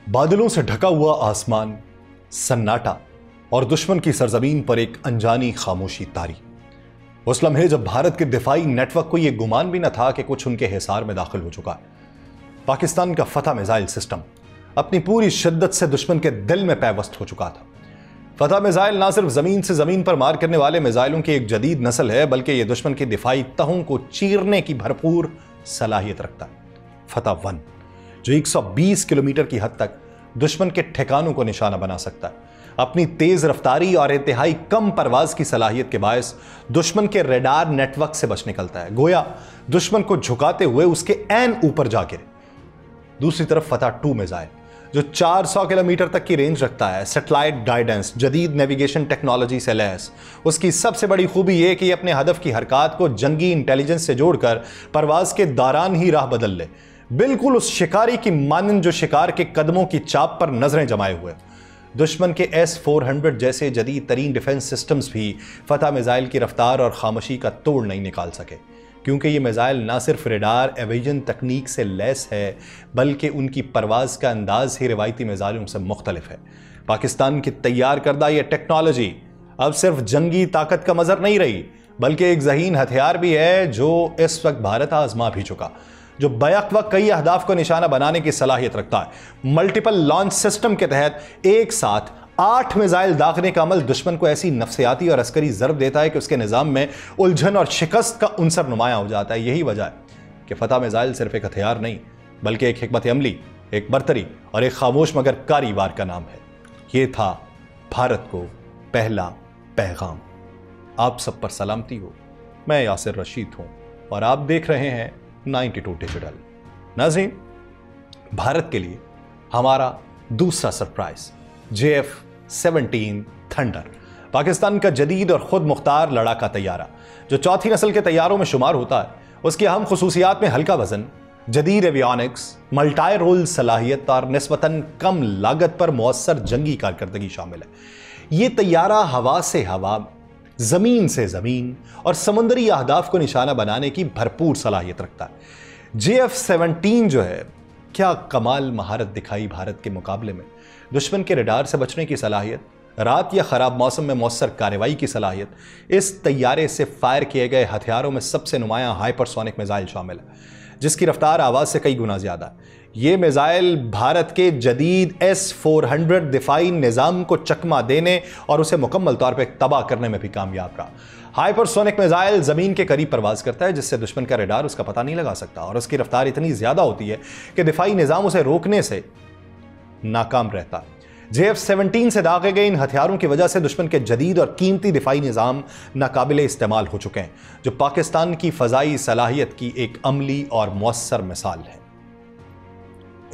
बादलों से ढका हुआ आसमान, सन्नाटा और दुश्मन की सरजमीन पर एक अनजानी खामोशी तारी। उस लम्हे जब भारत के दिफाई नेटवर्क को यह गुमान भी न था कि कुछ उनके हिसार में दाखिल हो चुका है। पाकिस्तान का फतह मिसाइल सिस्टम अपनी पूरी शिद्दत से दुश्मन के दिल में पैवस्त हो चुका था। फतह मिसाइल ना सिर्फ जमीन से जमीन पर मार करने वाले मिसाइलों की एक जदीद नस्ल है, बल्कि यह दुश्मन की दिफाई तहों को चीरने की भरपूर सलाहियत रखता है। फतह 1 जो 120 किलोमीटर की हद तक दुश्मन के ठिकानों को निशाना बना सकता है, अपनी तेज रफ्तारी और इंतहाई कम परवाज की सलाहियत के बायस दुश्मन के रेडार नेटवर्क से बच निकलता है, गोया दुश्मन को झुकाते हुए उसके ऐन ऊपर जा गिरे। दूसरी तरफ फतह 2 मिसाइल जो 400 किलोमीटर तक की रेंज रखता है, सैटेलाइट गाइडेंस, जदीद नेविगेशन टेक्नोलॉजी से लैस। उसकी सबसे बड़ी खूबी यह कि अपने हदफ की हरकत को जंगी इंटेलिजेंस से जोड़कर परवाज के दौरान ही राह बदल ले, बिल्कुल उस शिकारी की मानंद जो शिकार के कदमों की चाप पर नजरें जमाए हुए। दुश्मन के S-400 जैसे जदीद तरीन डिफेंस सिस्टम्स भी फतह मिसाइल की रफ्तार और खामोशी का तोड़ नहीं निकाल सके, क्योंकि ये मिसाइल ना सिर्फ रेडार एविजन तकनीक से लैस है, बल्कि उनकी परवाज का अंदाज ही रिवायती मिसाइलों से मुख्तलिफ है। पाकिस्तान की तैयार करदा ये टेक्नोलॉजी अब सिर्फ जंगी ताकत का मजर नहीं रही, बल्कि एक ज़हीन हथियार भी है जो इस वक्त भारत आजमा भी चुका, जो बैक वक्त कई अहदाफ को निशाना बनाने की सलाहियत रखता है। मल्टीपल लॉन्च सिस्टम के तहत एक साथ 8 मिसाइल दागने का अमल दुश्मन को ऐसी नफसियाती और अस्करी ज़रब देता है कि उसके निज़ाम में उलझन और शिकस्त का उनसर नुमायां हो जाता है। यही वजह है कि फतह मिसाइल सिर्फ एक हथियार नहीं, बल्कि एक हिकमत अमली, एक बरतरी और एक खामोश मगर कारी वार का नाम है। ये था भारत को पहला पैगाम। आप सब पर सलामती हो। मैं यासिर रशीद हूँ और आप देख रहे हैं 92 डिजिटल। नाज़रीन, भारत के लिए हमारा दूसरा सरप्राइज JF-17 थंडर, पाकिस्तान का जदीद और खुद मुख्तार लड़ाका तैयारा जो चौथी नस्ल के तैयारों में शुमार होता है। उसकी अहम खुसूसियात में हल्का वजन, जदीद एवियोनिक्स, मल्टी रोल सलाहियत और निस्बतन कम लागत पर मुअस्सर जंगी कारकर्दगी शामिल है। ये तैयारा हवा से हवा, जमीन से जमीन और समुद्री अहदाफ को निशाना बनाने की भरपूर सलाहियत रखता है। JF-17 जो है, क्या कमाल महारत दिखाई भारत के मुकाबले में। दुश्मन के रडार से बचने की सलाहियत, रात या खराब मौसम में मौसर कार्रवाई की सलाहियत, इस तैयारे से फायर किए गए हथियारों में सबसे नुमायां हाइपरसोनिक मिसाइल शामिल है, जिसकी रफ्तार आवाज से कई गुना ज्यादा है। ये मिसाइल भारत के जदीद S-400 दिफाई निज़ाम को चकमा देने और उसे मुकम्मल तौर पर तबाह करने में भी कामयाब रहा। हाइपरसोनिक मिसाइल जमीन के करीब परवाज करता है, जिससे दुश्मन का रेडार उसका पता नहीं लगा सकता, और उसकी रफ्तार इतनी ज्यादा होती है कि दिफाई निज़ाम उसे रोकने से नाकाम रहता है। JF-17 से दागे गए इन हथियारों की वजह से दुश्मन के जदीद और कीमती दिफाई निज़ाम नाकाबिले इस्तेमाल हो चुके हैं, जो पाकिस्तान की फ़ज़ाई सलाहियत की एक अमली और मुअस्सर मिसाल है।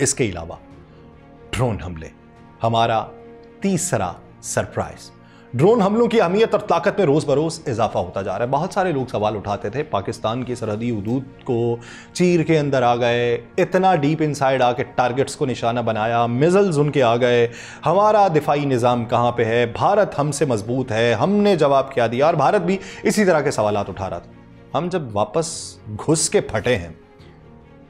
इसके अलावा ड्रोन हमले, हमारा तीसरा सरप्राइज। ड्रोन हमलों की अहमियत और ताकत में रोज़ बरोज़ इजाफा होता जा रहा है। बहुत सारे लोग सवाल उठाते थे, पाकिस्तान की सरहदी हुदूद को चीर के अंदर आ गए, इतना डीप इनसाइड आके टारगेट्स को निशाना बनाया, मिसाइल्स उनके आ गए, हमारा दिफाई निज़ाम कहाँ पे है, भारत हमसे मजबूत है, हमने जवाब क्या दिया। और भारत भी इसी तरह के सवालात उठा रहा था। हम जब वापस घुस के फटे हैं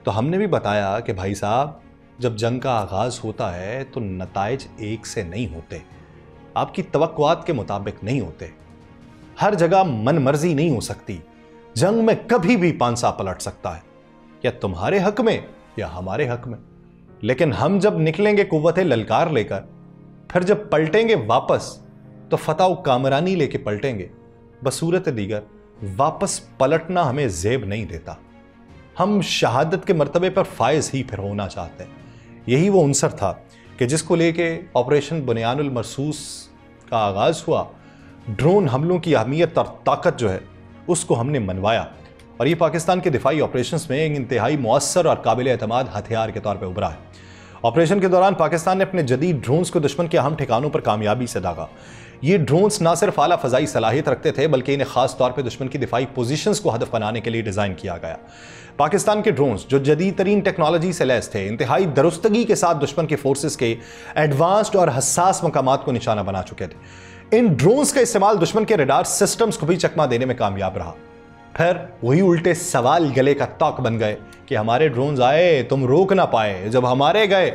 तो हमने भी बताया कि भाई साहब, जब जंग का आगाज़ होता है तो नताइज एक से नहीं होते, आपकी तवक्कुआत के मुताबिक नहीं होते, हर जगह मन मर्जी नहीं हो सकती। जंग में कभी भी पांसा पलट सकता है, या तुम्हारे हक में या हमारे हक में। लेकिन हम जब निकलेंगे कुव्वत ललकार लेकर, फिर जब पलटेंगे वापस तो फतह कामरानी लेके पलटेंगे। बसूरत दीगर वापस पलटना हमें जेब नहीं देता। हम शहादत के मर्तबे पर फायज ही फिर होना चाहते हैं। यही वो उनसर था कि जिसको लेके ऑपरेशन बुनियानुल मरसूस का आगाज़ हुआ। ड्रोन हमलों की अहमियत और ताकत जो है उसको हमने मनवाया, और ये पाकिस्तान के दिफाई ऑपरेशंस में एक इंतहाई मुअस्सर और काबिल एतमाद हथियार के तौर पे उभरा है। ऑपरेशन के दौरान पाकिस्तान ने अपने जदीद ड्रोन्स को दुश्मन के अहम ठिकानों पर कामयाबी से दागा। ये ड्रोन्स ना सिर्फ आला फ़ज़ाई सलाहियत रखते थे, बल्कि इन्हें खास तौर पे दुश्मन की दिफाई पोजीशंस को हदफ बनाने के लिए डिज़ाइन किया गया। पाकिस्तान के ड्रोन्स जो जदीद तरीन टेक्नोलॉजी से लैस थे, इंतहाई दुरुस्तगी के साथ दुश्मन के फोर्सेस के एडवांस्ड और हसास मकामात को निशाना बना चुके थे। इन ड्रोन्स का इस्तेमाल दुश्मन के रडार सिस्टम्स को भी चकमा देने में कामयाब रहा। फिर वही उल्टे सवाल गले का तौक बन गए कि हमारे ड्रोन्स आए, तुम रोक ना पाए, जब हमारे गए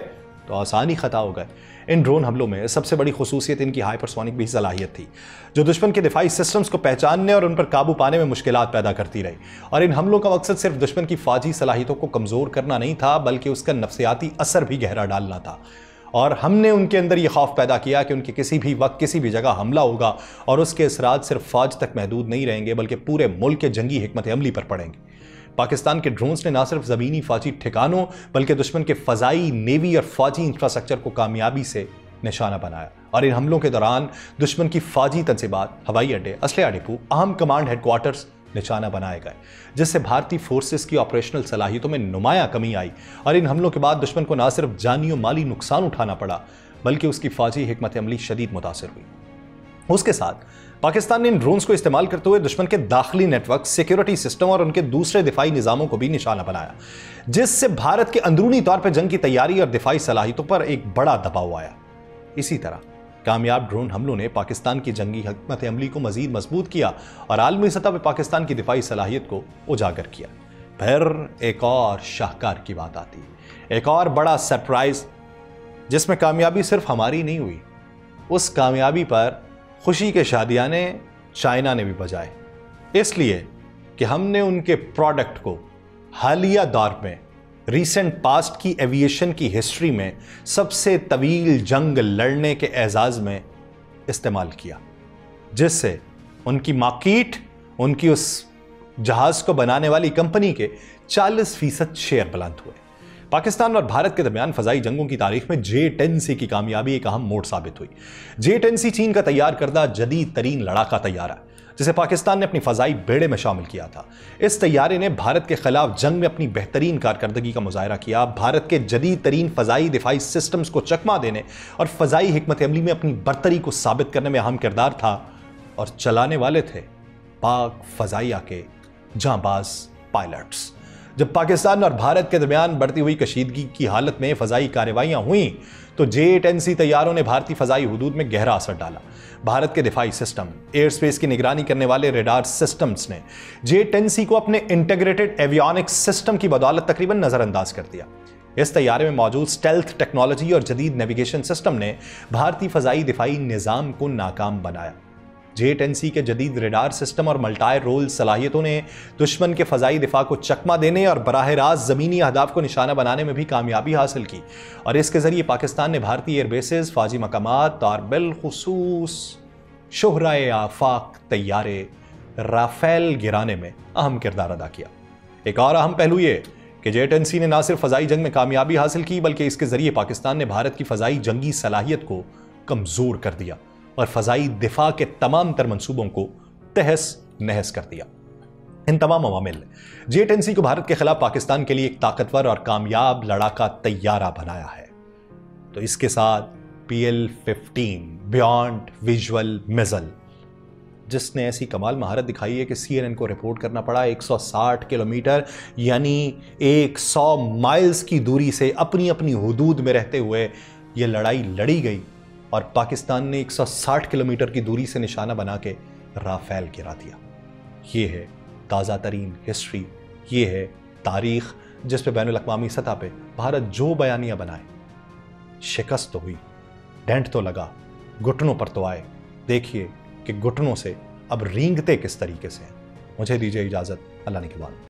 तो आसानी खता हो गए। इन ड्रोन हमलों में सबसे बड़ी खुसूसियत इनकी हाइपरसोनिक भी सलाहियत थी, जो दुश्मन के दिफाई सिस्टम्स को पहचानने और उन पर काबू पाने में मुश्किलात पैदा करती रही। और इन हमलों का मकसद सिर्फ दुश्मन की फौजी सलाहियतों को कमज़ोर करना नहीं था, बल्कि उसका नफ्सियाती असर भी गहरा डालना था। और हमने उनके अंदर यह खौफ पैदा किया कि उनके किसी भी वक्त किसी भी जगह हमला होगा और उसके असरात सिर्फ फौज तक महदूद नहीं रहेंगे, बल्कि पूरे मुल्क के जंगी हिकमत अमली पर पड़ेंगे। पाकिस्तान के ड्रोन्स ने न सिर्फ ज़मीनी फौजी ठिकानों बल्कि दुश्मन के फ़ज़ाई, नेवी और फौजी इंफ्रास्ट्रक्चर को कामयाबी से निशाना बनाया। और इन हमलों के दौरान दुश्मन की फौजी तंसीबात, हवाई अड्डे, असलहा डिपो, अहम कमांड हेडक्वार्टर्स निशाना बनाए गए, जिससे भारतीय फोर्सेस की ऑपरेशनल सलाहियतों में नुमाया कमी आई। और इन हमलों के बाद दुश्मन को न सिर्फ जानी और माली नुकसान उठाना पड़ा, बल्कि उसकी फौजी हिकमत अमली शदीद मुतासिर हुई। उसके साथ पाकिस्तान ने इन ड्रोन्स को इस्तेमाल करते हुए दुश्मन के दाखिली नेटवर्क, सिक्योरिटी सिस्टम और उनके दूसरे दिफाई निज़ामों को भी निशाना बनाया, जिससे भारत के अंदरूनी तौर पर जंग की तैयारी और दिफाई सलाहियतों पर एक बड़ा दबाव आया। इसी तरह कामयाब ड्रोन हमलों ने पाकिस्तान की जंगी हिकमत अमली को मजीद मजबूत किया और आलमी सतह पर पाकिस्तान की दिफाई सलाहियत को उजागर किया। फिर एक और शाहकार की बात आती है, एक और बड़ा सरप्राइज, जिसमें कामयाबी सिर्फ हमारी नहीं हुई, उस कामयाबी पर खुशी के शादियाने चाइना ने भी बजाए, इसलिए कि हमने उनके प्रोडक्ट को हालिया दौर में, रीसेंट पास्ट की एविएशन की हिस्ट्री में सबसे तवील जंग लड़ने के एजाज में इस्तेमाल किया, जिससे उनकी मार्केट, उनकी उस जहाज को बनाने वाली कंपनी के 40% शेयर बुलंद हुए। पाकिस्तान और भारत के दरमियान फजाई जंगों की तारीख में J-10C की कामयाबी एक अहम मोड़ साबित हुई। J-10C चीन का तैयार करदा जदीद तरीन लड़ाका तैयारा, जिसे पाकिस्तान ने अपनी फजाई बेड़े में शामिल किया था। इस तैयारे ने भारत के खिलाफ जंग में अपनी बेहतरीन कारकर्दगी का मुजाहरा किया, भारत के जदीद तरीन फजाई दिफाई सिस्टम्स को चकमा देने और फजाई हिकमत अमली में अपनी बरतरी को साबित करने में अहम किरदार था। और चलाने वाले थे पाक फजाइया के जांबाज पायलट्स। जब पाकिस्तान और भारत के दरमियान बढ़ती हुई कशीदगी की हालत में फजाई कार्रवाइयां हुई, तो J-10C तैयारों ने भारतीय फजाई हुदूद में गहरा असर डाला। भारत के दिफाई सिस्टम, एयर स्पेस की निगरानी करने वाले रेडार सिस्टम्स ने J-10C को अपने इंटीग्रेटेड एवियोनिक्स सिस्टम की बदौलत तकरीबन नजरअंदाज कर दिया। इस तैयारे में मौजूद स्टेल्थ टेक्नोलॉजी और जदीद नेविगेशन सिस्टम ने भारतीय फजाई दिफाई निज़ाम को नाकाम बनाया। J-10C के जदीद रेडार सिस्टम और मल्टाई रोल सलाहियतों ने दुश्मन के फजाई दिफा को चकमा देने और बराह रास्त ज़मीनी अहदाफ को निशाना बनाने में भी कामयाबी हासिल की। और इसके ज़रिए पाकिस्तान ने भारतीय एयरबेसेस, फौजी मकामात और बिलखुसूस शोहराए आफाक तैयारे राफेल गिराने में अहम किरदार अदा किया। एक और अहम पहलू ये कि J-10C ने न सिर्फ फजाई जंग में कामयाबी हासिल की, बल्कि इसके ज़रिए पाकिस्तान ने भारत की फजाई जंगी सलाहियत को कमज़ोर कर दिया और फजाई दिफा के तमाम तर मंसूबों को तहस नहस कर दिया। इन तमाम अवामिल ने J-10C को भारत के खिलाफ पाकिस्तान के लिए एक ताकतवर और कामयाब लड़ाका तैयारा बनाया है। तो इसके साथ PL-15 बियॉन्ड विजुअल मिसाइल, जिसने ऐसी कमाल महारत दिखाई है कि CNN को रिपोर्ट करना पड़ा 160 किलोमीटर यानी 100 माइल्स की दूरी से अपनी अपनी हुदूद में रहते हुए यह लड़ाई लड़ी गई और पाकिस्तान ने 160 किलोमीटर की दूरी से निशाना बना के राफेल गिरा दिया। ये है ताज़ा तरीन हिस्ट्री, ये है तारीख, जिस पे बैनुल अक़वामी सतह पे भारत जो बयानियाँ बनाए, शिकस्त तो हुई, डेंट तो लगा, घुटनों पर तो आए। देखिए कि घुटनों से अब रींगते किस तरीके से हैं। मुझे दीजिए इजाज़त, अल्लाह ने के बाद।